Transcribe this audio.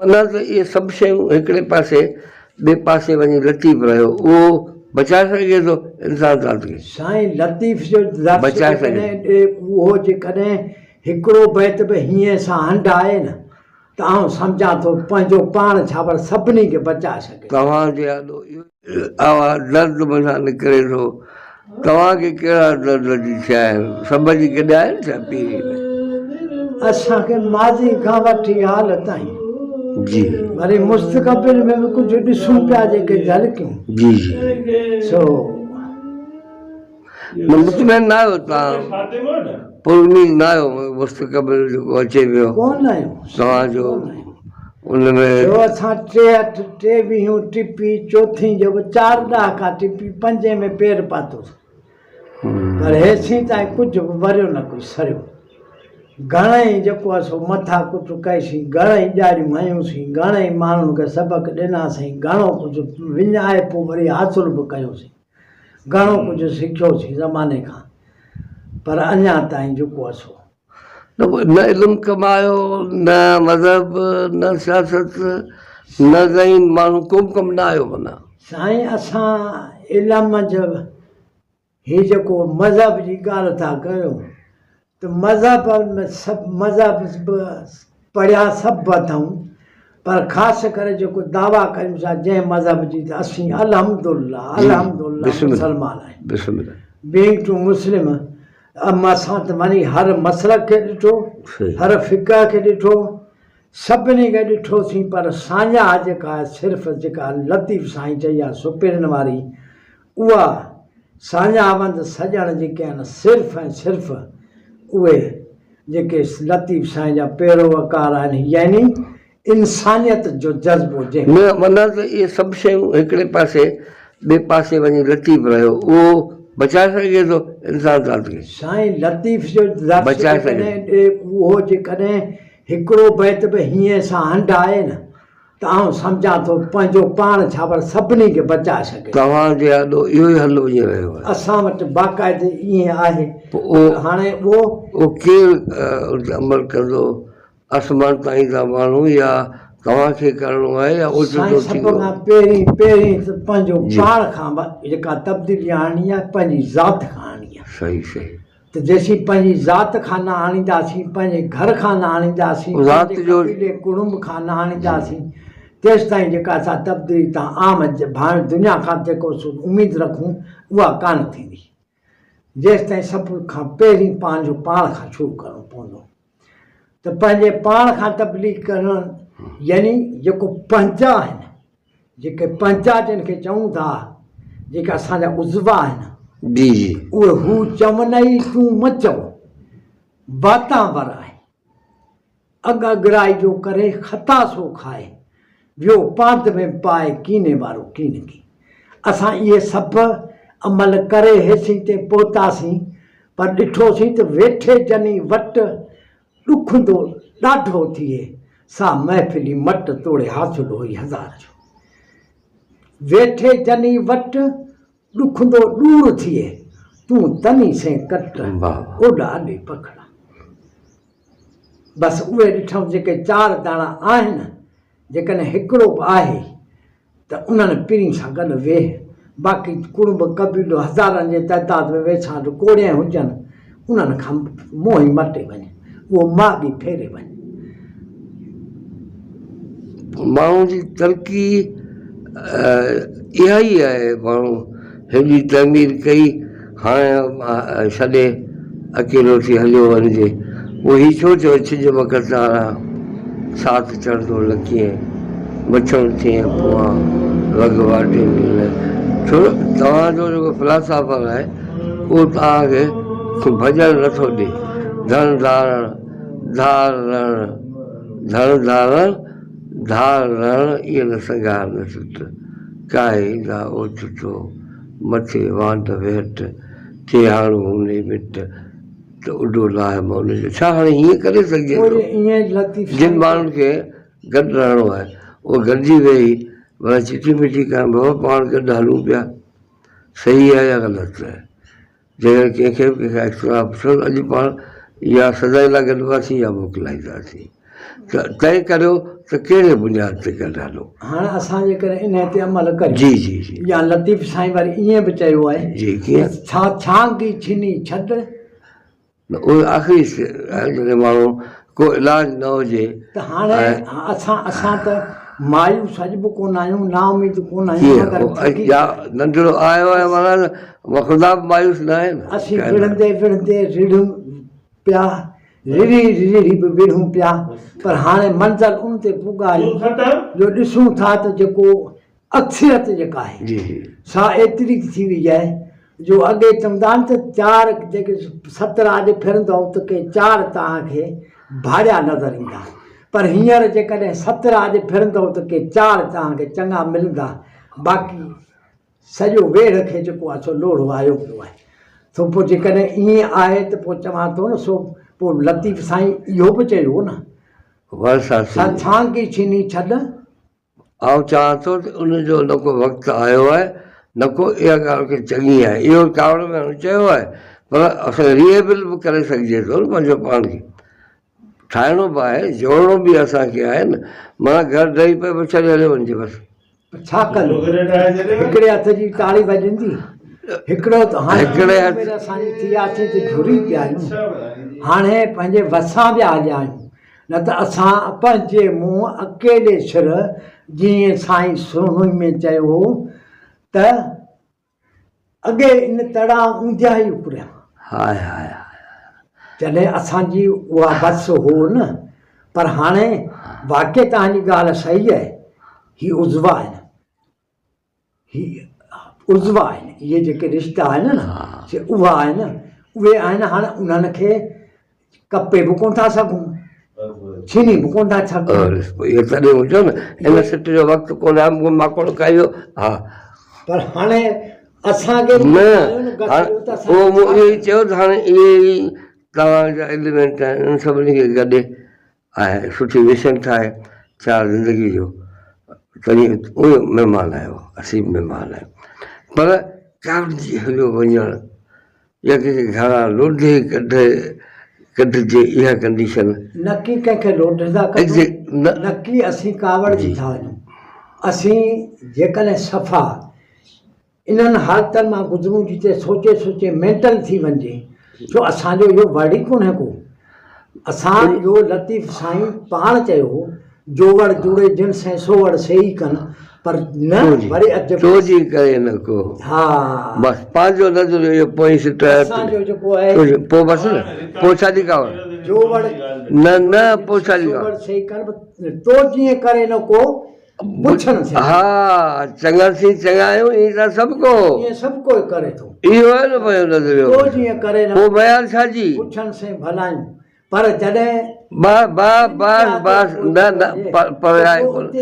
माना त इहे सभु शयूं हिकिड़े पासे ॿिए पासे वञी लतीफ़ रहियो उहो बचाए सघे थो इंसान ज़ात खे। साईं लतीफ़ जो बचाए सघे। कॾहिं उहो जेकॾहिं हिकिड़ो बैत बि हीअं सां हंडाए न त आउं सम्झां थो पंहिंजो पाण छा पर सभिनी खे बचाए सघे। तव्हांजे आॾो इहो आवाज़ु दर्द मथां निकिरे थो, तव्हांखे कहिड़ा दर्द जी शइ आहे? सभ जी गॾु आहे छा पीढ़ी में? असांखे माज़ी खां वठी हाल ताईं जी वरी मुस्तक़बिल में बि कुझु ॾिसूं पिया जेके झलकियूं जी जी सो न मुतमैन न आहियो तव्हां, पुरमीन न आहियो मुस्तक़बिल जेको अचे पियो कोन आहियूं तव्हांजो उनमें जो असां 23 टिपी चौथीं जो बि 4 ॾहाका टिपी 5 में पेर पातो पर हेसीं ताईं कुझु बि वरियो न कुझु सरियो। घणेई जेको आहे सो मथां कुझु कईसीं, घणेई ॼारियूं हयूंसीं, घणेई माण्हुनि खे सबक़ु ॾिनासीं, घणो कुझु विञाए पोइ वरी हासिल बि कयोसीं, घणो कुझु सिखियोसीं ज़माने खां पर अञा ताईं जेको आहे सो न इल्मु कमायो, न मज़हब, न सियासत, न ज़हीन माण्हू कमु न आयो माना। साईं असां इल्म जो हीउ जेको मज़हब जी ॻाल्हि था कयूं त मज़हब में सभु मज़हब पढ़िया सभु अथऊं पर ख़ासि करे जेको दावा कयूं था जंहिं मज़हब जी त असीं अल्हम्दुलिल्लाह मुस्लमान आहियूं। बीइंग टू मुस्लिम असां त वञी हर मसलक खे ॾिठो, हर फ़िक़ह खे ॾिठो, सभिनी खे ॾिठोसीं पर साञा जेका आहे सिर्फ़ु जेका लतीफ़ साईं चई आहे सुपिरनि वारी उहा साञावंद सॼण जेके आहिनि सिर्फ़ु ऐं सिर्फ़ु उहे जेके लतीफ़ साईं जा पैरोकार आहिनि यानी इंसानियत जो जज़्बो जंहिं माना त इहे सभु शयूं हिकिड़े पासे ॿिए पासे वञी लतीफ़ रहियो उहो बचाए सघे थो इंसान ज़ात खे। साईं लतीफ़ जो बचाए सघे। उहो जेकॾहिं हिकिड़ो बैत बि हीअं सां हंडाए न त आउं सम्झां थो पंहिंजो पाण छा पर सभिनी खे बचाए सघे। तव्हांजे आॾो इहो ई हल वञी रहियो आहे। असां वटि बाक़ाइदे ईअं आहे हाणे उहो केरु अमल कंदो? आसमान ताईं जा माण्हू या तव्हांखे करिणो आहे या सभ खां पहिरीं त पंहिंजो पाण खां जेका तब्दीली आणणी आहे पंहिंजी ज़ात खां आणणी आहे। सही सही त जेसीं पंहिंजी ज़ात खां न आणींदासीं, पंहिंजे घर खां न आणींदासीं, ज़ात जो कुटुंब खां न आणींदासीं तेसि ताईं जेका असां तब्दीली तव्हां आम भाणे दुनिया खां जेको उमेदु रखूं उहा कान थींदी। जेसि ताईं सभ खां पहिरीं पंहिंजो पाण खां शुरू करणो पवंदो त पंहिंजे पाण खां तब्दीली करणु यानी जेको पंजा आहिनि, जेके पंजा जिन खे चऊं था जेके असांजा उज़वा आहिनि जी जी उहे हू चवनि ई तूं मचो बातां बराए अॻ अॻराई जो करे ख़ता सो खाए वियो पांत में पाए कीने वारो कीन की। असां इहे सभु अमल करे हेसीं ते पहुतासीं पर ॾिठोसीं त वेठे जनी वटि ॾुखंदो ॾाढो थिए सा महफ़िली मट तोड़े हासिल हुई हज़ार जो। वेठे जनी वटि ॾुखंदो ॾूर थिए तूं तनी से कट ओॾा ॾे पखड़ा। बसि उहे ॾिठऊं जेके 4 दाणा आहिनि जेकॾहिं हिकिड़ो बि आहे त उन्हनि पीढ़ी सां गॾु वेह बाक़ी कुड़ुंब कबीलो हज़ारनि जे तइदाद में वेछा कोड़िया हुजनि उन्हनि खां मोही मटे वञे उहो मां बि फेरे वञे। माण्हू जी तरक़ी इहा ई आहे। माण्हू हेॾी तमीर कई हाणे छॾे अकेलो थी हलियो वञिजे उहो ही छो चयो छिज वक़्तु वारा साथ चढ़ंदो लकीअं मछण थिए पोइ वॻ वाटे छो तव्हांजो जेको फिलासफ़र आहे उहो तव्हांखे भॼन नथो ॾिए धन धारण धार रण धन धारण धार रण इहे न संगार न सुत काए ईंदा ओचितो मथे वांद वेठ थिए हाणे हुन मिट त उॾो लाहे मां उनजो छा हाणे हीअं करे सघे थो। जिन माण्हुनि खे गॾु रहणो आहे उहो गॾिजी वेही वरी चिटी मिटी करणु बाबा पाण गॾु हलूं पिया सही आहे या ग़लति आहे। जेकर कंहिंखे बि कंहिंखां इख़्तिलाफ़ थियो अॼु पाण या सदाई लाइ गॾु हुआसीं या मोकिलाईंदासीं तय करियो त कहिड़े बुनियाद ते कनि हलो। हाणे असां जेकॾहिं इन ते अमल करियूं जी जी जी या लतीफ़ साईं वरी ईअं बि चयो आहे जी कीअं छा छांगी छिनी छॾ उहो आख़िरी जॾहिं माण्हू को इलाजु न हुजे त हाणे असां त मायूस अॼु बि कोन आहियूं ना उमेद कोन आहियूं मगर थकी कीअं या नंढड़ो आयो आहे माना ख़ुदा बि मायूस न आहे न। असीं विढ़ंदे विढ़ंदे रिढ़ूं पिया रिढ़ी बि विढ़ूं पिया पर हाणे मंज़िल उन ते पुॻायूं जो ॾिसूं था त जेको अक्सरियत जेका आहे जी सा एतिरी थी वई आहे जो अॻे चवंदा आहिनि त चारि जेके 7 राज फिरंदव त के 4 तव्हांखे भाड़िया नज़र ईंदा पर हींअर जेकॾहिं 7 राज फिरंदव त के 4 तव्हांखे चङा मिलंदा बाक़ी सॼो वेड़ खे जेको आहे सो लोड़ो आयो पियो आहे। सो पोइ जेकॾहिं ईअं आहे त पोइ चवां थो न सो पोइ लतीफ़ साईं इहो बि चयो न छांगी छिनी छॾ आउं चवां थो त उनजो न को वक़्तु आयो आहे न को इहा ॻाल्हि खे चङी आहे इहो कावड़ में चयो आहे पर असां रिएबल बि करे सघिजे थो न पंहिंजो पाण खे ठाहिणो बि आहे जोड़णो बि असांखे आहे न माना घर ॾेई पियो बि छॾे हलियो वञिजे बसि छा कंदो हिकिड़े हथ जी ताड़ी वॼंदी हिकिड़ो त हाणे असांजी थी वियासीं त झुरी पिया आहियूं हाणे पंहिंजे वसां पिया हलिया आहियूं न त असां पंहिंजे मुंहुं अकेले सिर जीअं साईं सोनुई में चयो हो त अॻे इन तड़ा ऊंधिया ई उकरिया हाय हाय जॾहिं असांजी उहा बस हो न पर हाणे वाक़ई तव्हांजी ॻाल्हि सही आहे ही उज़वा आहिनि ही उज़वा आहिनि इहे जेके रिश्ता आहिनि न से उहा आहिनि उहे आहिनि हाणे उन्हनि खे कपे बि कोन था सघूं छीनी बि कोन था सघूं इहो तॾहिं हुजो न इन सिट जो वक़्तु कोन्हे माकोड़ कयो हा पर हाणे असांखे न उहो इहो ई चयो त हाणे इहे ई तव्हांजा एलिमेंट आहिनि उन सभिनी खे गॾे ऐं सुठी विशन ठाहे छा ज़िंदगी जो तॾहिं उहो महिमान आयो असीं महिमान आहियो पर कावड़जी हलियो वञणु या कंहिंखे घरां लोढे कढिजे इहा कंडीशन नकी कंहिंखे लोढंदा नकी असीं कावड़ जी था वञूं असीं जेकॾहिं सफ़ा इन्हनि हालतुनि मां गुज़रूं जिते सोचे सोचे मेंटल थी वञिजे छो असांजो इहो वर्ड ई कोन्हे को असां इहो लतीफ़ साईं पाण चयो जोवड़ जुड़े जिन से सोवड़ सही कनि पर न वरी चोजी करे न को हा बसि पंहिंजो नज़रियो इहो पोइ असांजो जेको आहे पोइ बसि न पोइ छा थी कावड़ जोवड़ न पोइ छा थी कावड़ सही कनि तो जीअं करे न को हा चङा थी चङा आहियूं ईअं त सभु को ईअं सभु को करे थो इहो आहे न पंहिंजो नज़रियो तो जीअं करे न पोइ बयान छाजी पुछण से भलायूं पर जॾहिं बस न पर